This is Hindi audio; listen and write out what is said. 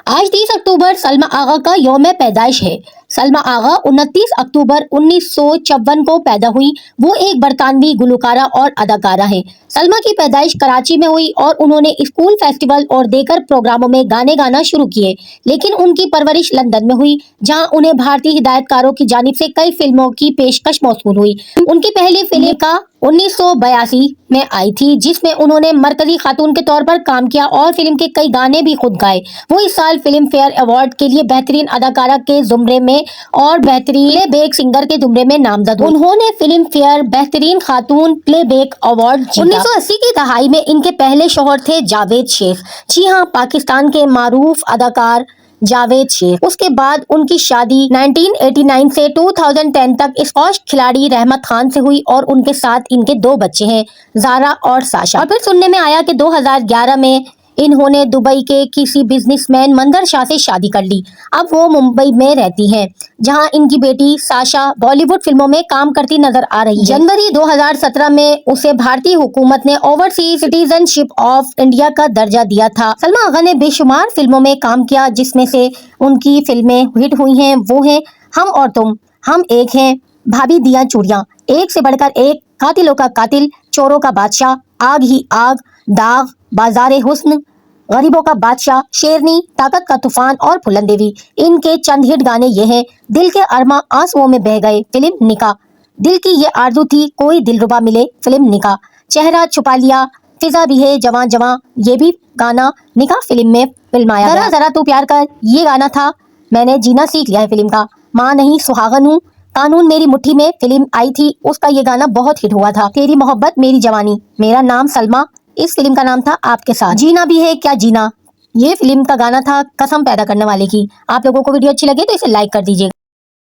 आज 30 अक्टूबर सलमा आगा का यौम पैदाइश है। सलमा आगा 29 अक्टूबर 1954 को पैदा हुई। वो एक बरतानवी गुलकारा और अदाकारा है। सलमा की पैदाइश कराची में हुई और उन्होंने स्कूल, फेस्टिवल और देगर प्रोग्रामों में गाने गाना शुरू किए, लेकिन उनकी परवरिश लंदन में हुई, जहां उन्हें भारतीय हिदायतकारों की जानिब से कई फिल्मों की पेशकश मौसूल हुई। उनकी पहली फिल्म का 1982 में आई थी, जिसमें उन्होंने मरकजी खातून के तौर पर काम किया और फिल्म के कई गाने भी खुद गाए। वो इस साल फिल्म फेयर अवार्ड के लिए बेहतरीन अदाकारा के जुमरे में और बेहतरीन प्लेबैक सिंगर के जुमरे में नामजद हुई। उन्होंने फिल्म फेयर बेहतरीन खातून प्लेबैक अवार्ड जीता। 1980 की दहाई में इनके पहले शौहर थे जावेद शेख। जी हाँ, पाकिस्तान के मारूफ अदाकार जावेद शेख। उसके बाद उनकी शादी 1989 से 2010 तक स्क्वॉश खिलाड़ी रहमत खान से हुई और उनके साथ इनके 2 बच्चे हैं, जारा और साशा। और फिर सुनने में आया कि 2011 में इन्होंने दुबई के किसी बिजनेसमैन मंदर शाह से शादी कर ली। अब वो मुंबई में रहती हैं, जहां इनकी बेटी साशा बॉलीवुड फिल्मों में काम करती नजर आ रही है। जनवरी 2017 में उसे भारतीय हुकूमत ने ओवरसीज सिटीजनशिप ऑफ इंडिया का दर्जा दिया था। सलमा आगा ने बेशुमार फिल्मों में काम किया, जिसमें से उनकी फिल्में हिट हुई हैं वो हैं हम और तुम, हम एक हैं, भाभी दिया चूड़ियां, एक से बढ़कर एक, कातिलों का कातिल, चोरों का बादशाह, आग ही आग, दाग, बाजारे हुस्न, गरीबों का बादशाह, शेरनी, ताकत का तूफान और फुलन देवी। इनके चंद हिट गाने ये हैं: दिल के अरमा आंसुओं में बह गए, फिल्म निका, दिल की ये आरज़ू थी कोई दिलरुबा मिले, फिल्म निका, चेहरा छुपा लिया, फिजा भी है जवां जवां, ये भी गाना निका फिल्म में फिल्माया गया। जरा तू प्यार कर, ये गाना था मैंने जीना सीख लिया है फिल्म का। माँ नहीं सुहागन हूँ, कानून मेरी मुट्ठी में फिल्म आई थी, उसका ये गाना बहुत हिट हुआ था। तेरी मोहब्बत मेरी जवानी, मेरा नाम सलमा, इस फिल्म का नाम था आपके साथ, जीना भी है क्या जीना, ये फिल्म का गाना था कसम पैदा करने वाले की। आप लोगों को वीडियो अच्छी लगे तो इसे लाइक कर दीजिए।